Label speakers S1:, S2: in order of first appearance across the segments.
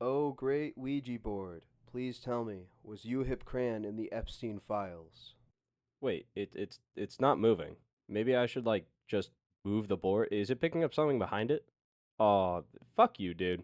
S1: Oh, great Ouija board, please tell me, was Uhip Cran in the Epstein files?
S2: Wait, it's not moving. Maybe I should like just move the board. Is it picking up something behind it? Oh, fuck you, dude.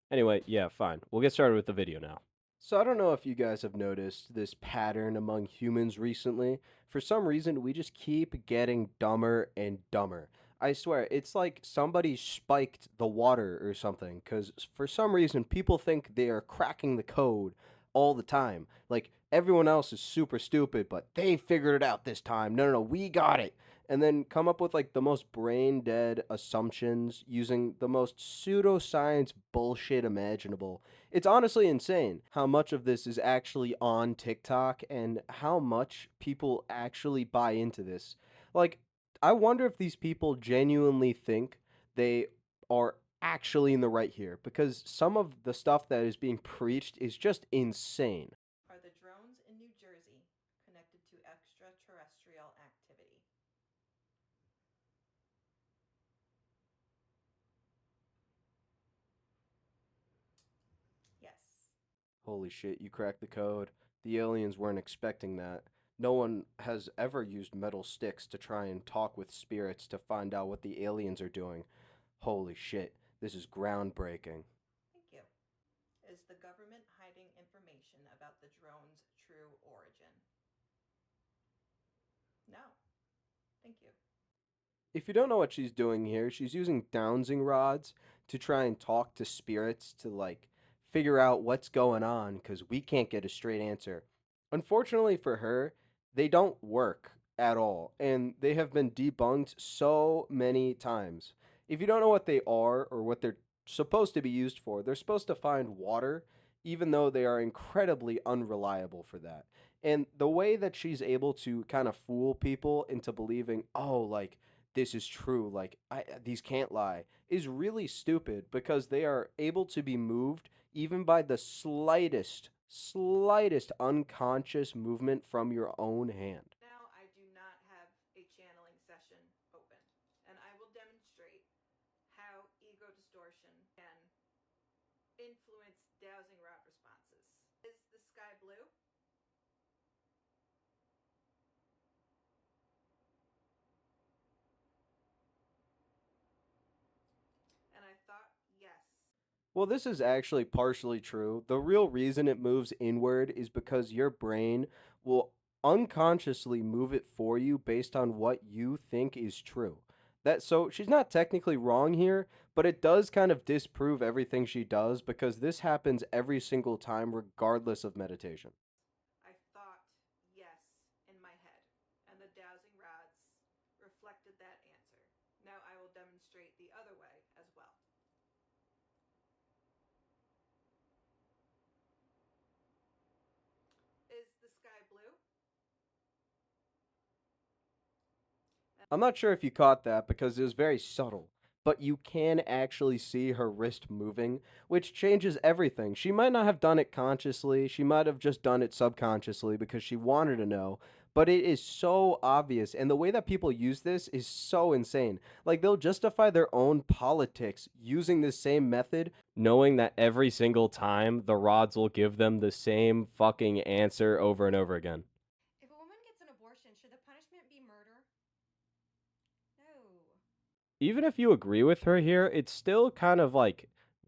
S2: Anyway, yeah, fine. We'll get started with the video now.
S1: So I don't know if you guys have noticed this pattern among humans recently. For some reason, we just keep getting dumber and dumber. I swear, it's like somebody spiked the water or something, because for some reason, people think they are cracking the code all the time. Like, everyone else is super stupid, but they figured it out this time. No, no, no, we got it. And then come up with like the most brain dead assumptions using the most pseudoscience bullshit imaginable. It's honestly insane how much of this is actually on TikTok and how much people actually buy into this. Like, I wonder if these people genuinely think they are actually in the right here because some of the stuff that is being preached is just insane.
S3: Are the drones in New Jersey connected to extraterrestrial activity? Yes.
S1: Holy shit, you cracked the code. The aliens weren't expecting that. No one has ever used metal sticks to try and talk with spirits to find out what the aliens are doing. Holy shit, this is groundbreaking.
S3: Thank you. Is the government hiding information about the drone's true origin? No. Thank you.
S1: If you don't know what she's doing here, she's using dowsing rods to try and talk to spirits to like figure out what's going on because we can't get a straight answer. Unfortunately for her, they don't work at all and they have been debunked so many times. If you don't know what they are or what they're supposed to be used for, they're supposed to find water, even though they are incredibly unreliable for that. And the way that she's able to kind of fool people into believing, oh, like, this is true, like these can't lie, is really stupid because they are able to be moved even by the slightest unconscious movement from your own hand.
S3: Now I do not have a channeling session open, and I will demonstrate how ego distortion can influence dowsing rod responses. Is the sky blue? And I thought yes.
S1: Well, this is actually partially true. The real reason it moves inward is because your brain will unconsciously move it for you based on what you think is true. That so she's not technically wrong here, but it does kind of disprove everything she does because this happens every single time regardless of meditation.
S3: I thought yes in my head, and the dowsing rods reflected that answer. Now I will demonstrate the other way as well. Is the sky blue?
S1: I'm not sure if you caught that because it was very subtle, but you can actually see her wrist moving, which changes everything. She might not have done it consciously, she might have just done it subconsciously because she wanted to know, but it is so obvious. And the way that people use this is so insane. Like, they'll justify their own politics using this same method.
S2: Knowing that every single time the rods will give them the same fucking answer over and over again.
S4: If a woman gets an abortion, should the punishment be murder? No.
S2: Even if you agree with her here, it's still kind of like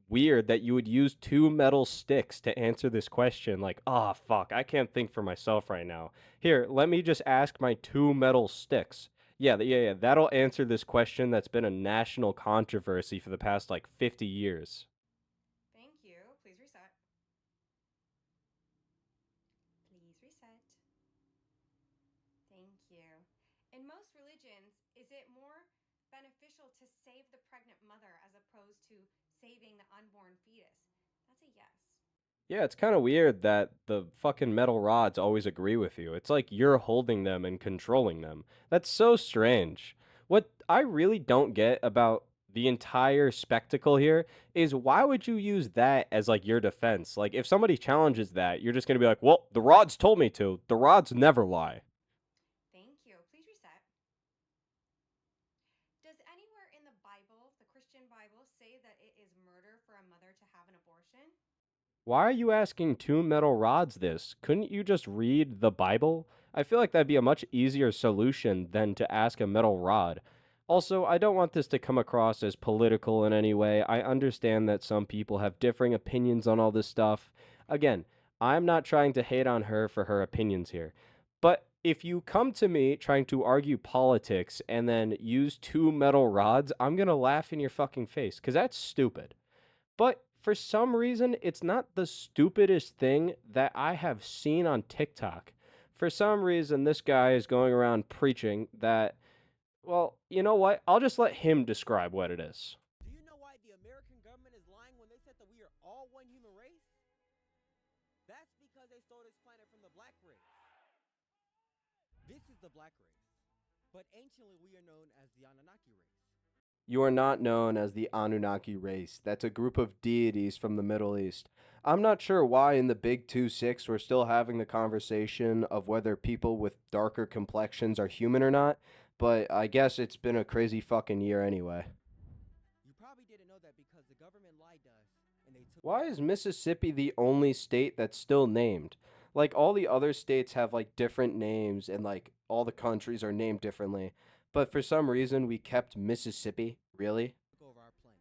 S2: weird that you would use two metal sticks to answer this question. Like, ah, fuck, I can't think for myself right now. Here, let me just ask my two metal sticks. Yeah, yeah, that'll answer this question that's been a national controversy for the past like 50 years.
S4: Thank you. Please reset. Please reset. Thank you. In most religions, is it more beneficial to save the pregnant mother as opposed to saving the unborn fetus? That's a yes.
S2: Yeah, it's kind of weird that the fucking metal rods always agree with you. It's like you're holding them and controlling them. That's so strange. What I really don't get about the entire spectacle here is why would you use that as like your defense? Like if somebody challenges that, you're just going to be like, "Well, the rods told me to. The rods never lie."
S4: Thank you. Please reset. Does anywhere in the Bible, the Christian Bible, say that it is murder for a mother to have an abortion?
S2: Why are you asking two metal rods this? Couldn't you just read the Bible? I feel like that'd be a much easier solution than to ask a metal rod. Also, I don't want this to come across as political in any way. I understand that some people have differing opinions on all this stuff. Again, I'm not trying to hate on her for her opinions here. But if you come to me trying to argue politics and then use two metal rods, I'm gonna laugh in your fucking face, because that's stupid. But for some reason, it's not the stupidest thing that I have seen on TikTok. For some reason, this guy is going around preaching that, well, you know what? I'll just let him describe what it is.
S5: Do you know why the American government is lying when they said that we are all one human race? That's because they stole this planet from the black race. This is the black race. But anciently we are known as the Anunnaki race.
S1: You are not known as the Anunnaki race. That's a group of deities from the Middle East. I'm not sure why in the Big 2-6 we're still having the conversation of whether people with darker complexions are human or not, but I guess it's been a crazy fucking year anyway.
S5: You probably didn't know that because the government lied to us and they took
S1: Why is Mississippi the only state that's still named? Like all the other states have like different names and like all the countries are named differently. But for some reason we kept Mississippi. Really?
S5: over our planet.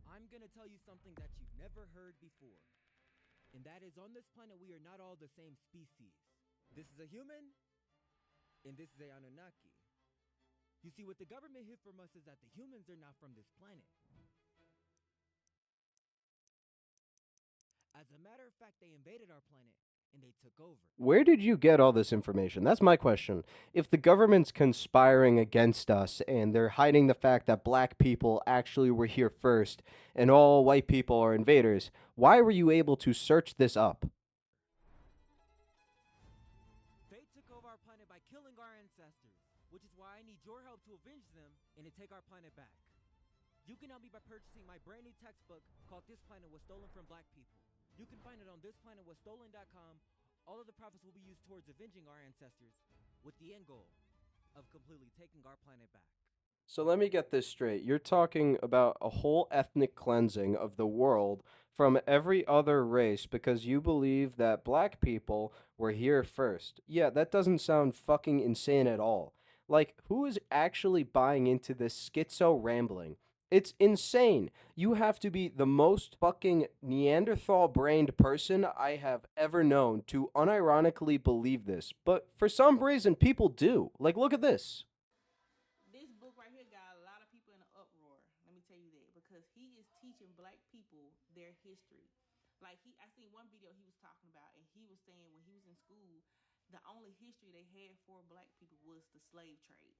S5: I'm gonna tell you something that you've never heard before. And that is on this planet we are not all the same species. This is a human and this is a Anunnaki. You see, what the government hid from us is that the humans are not from this planet. As a matter of fact, they invaded our planet and they took over.
S1: Where did you get all this information? That's my question. If the government's conspiring against us and they're hiding the fact that black people actually were here first and all white people are invaders, why were you able to search this up?
S5: They took over our planet by killing our ancestors, which is why I need your help to avenge them and to take our planet back. You can help me by purchasing my brand new textbook called This Planet Was Stolen from Black People. You can find it on thisplanetwasstolen.com. All of the profits will be used towards avenging our ancestors with the end goal of completely taking our planet back.
S1: So let me get this straight. You're talking about a whole ethnic cleansing of the world from every other race because you believe that black people were here first. Yeah, that doesn't sound fucking insane at all. Like, who is actually buying into this schizo rambling? It's insane. You have to be the most fucking Neanderthal brained person I have ever known to unironically believe this. But for some reason, people do. Like, look at this.
S6: This book right here got a lot of people in an uproar. Let me tell you that because he is teaching black people their history. Like I seen one video he was talking about, and he was saying when he was in school, the only history they had for black people was the slave trade.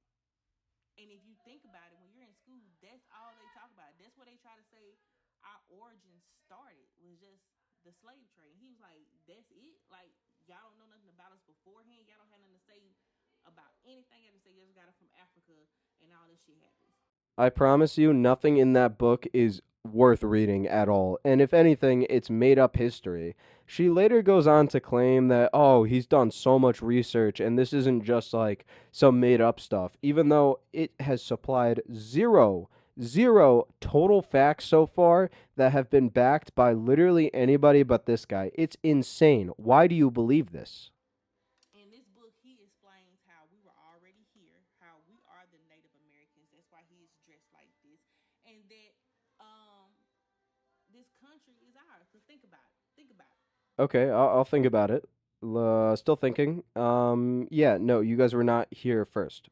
S6: And if you think about it, when you're in school, that's all they talk about. That's what they try to say our origins started was just the slave trade. And he was like, that's it? Like, y'all don't know nothing about us beforehand? Y'all don't have nothing to say about anything? I just say, you just got it from Africa and all this shit happens.
S1: I promise you, nothing in that book is worth reading at all. And if anything, it's made up history. She later goes on to claim that, oh, he's done so much research and this isn't just like some made up stuff, even though it has supplied zero total facts so far that have been backed by literally anybody but this guy. It's insane. Why do you believe this?
S6: In this book, he explains how we were already here, how we are the Native Americans. That's why he is dressed like this, and that this country is ours. So think about it. Think about it.
S1: Okay, I'll think about it. Still thinking. Yeah, no, you guys were not here first.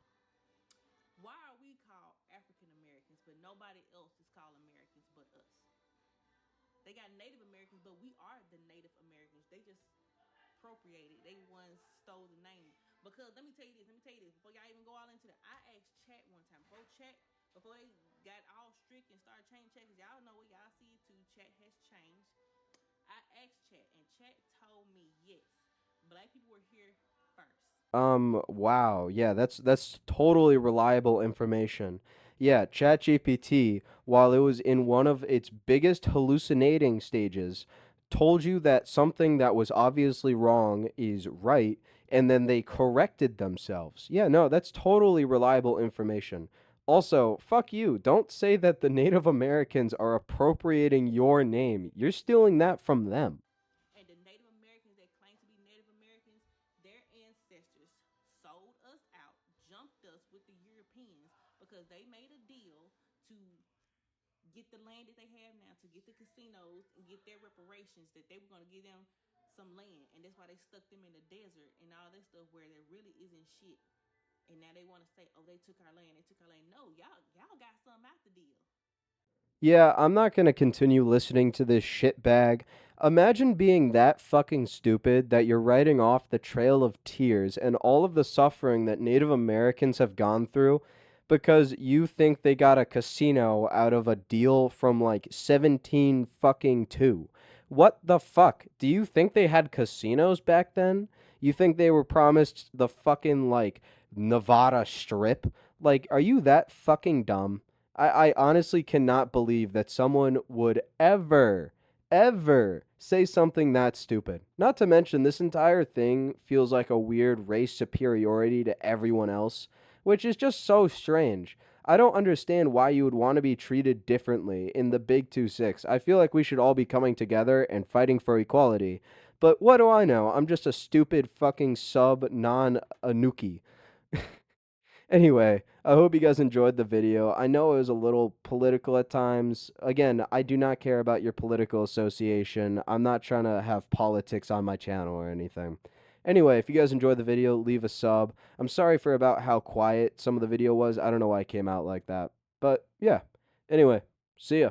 S6: Why are we called African Americans, but nobody else is called Americans but us? They got Native Americans, but we are the Native Americans. They just appropriated. They ones stole the name. Because let me tell you this. Let me tell you this. Before y'all even go all into it, I asked Chat one time. Before they got all strict and started changing Chat, because y'all know what y'all see it too. Chat has changed. I asked Chat, and Chat told me yes, black people were here first.
S1: Wow. Yeah, that's totally reliable information. Yeah, ChatGPT, while it was in one of its biggest hallucinating stages, told you that something that was obviously wrong is right, and then they corrected themselves. Yeah, no, that's totally reliable information.
S2: Also, fuck you. Don't say that the Native Americans are appropriating your name. You're stealing that from them.
S6: And the Native Americans that claim to be Native Americans, their ancestors sold us out, jumped us with the Europeans because they made a deal to get the land that they have now, to get the casinos and get their reparations, that they were going to give them some land. And that's why they stuck them in the desert and all that stuff where there really isn't shit. And now they want to say, oh, they took our land, they took our land. No, y'all got some out the deal.
S2: Yeah, I'm not gonna continue listening to this shitbag. Imagine being that fucking stupid that you're writing off the Trail of Tears and all of the suffering that Native Americans have gone through because you think they got a casino out of a deal from like 17 fucking 2. What the fuck? Do you think they had casinos back then? You think they were promised the fucking like Nevada Strip? Like, are you that fucking dumb? I honestly cannot believe that someone would ever say something that stupid. Not to mention, this entire thing feels like a weird race superiority to everyone else, which is just so strange. I don't understand why you would want to be treated differently in the Big 2-6. I feel like we should all be coming together and fighting for equality. But what do I know? I'm just a stupid fucking sub non Anuki. Anyway, I hope you guys enjoyed the video. I know it was a little political at times. Again, I do not care about your political association. I'm not trying to have politics on my channel or anything. Anyway, if you guys enjoyed the video, leave a sub. I'm sorry for about how quiet some of the video was. I don't know why it came out like that. But yeah. Anyway, see ya.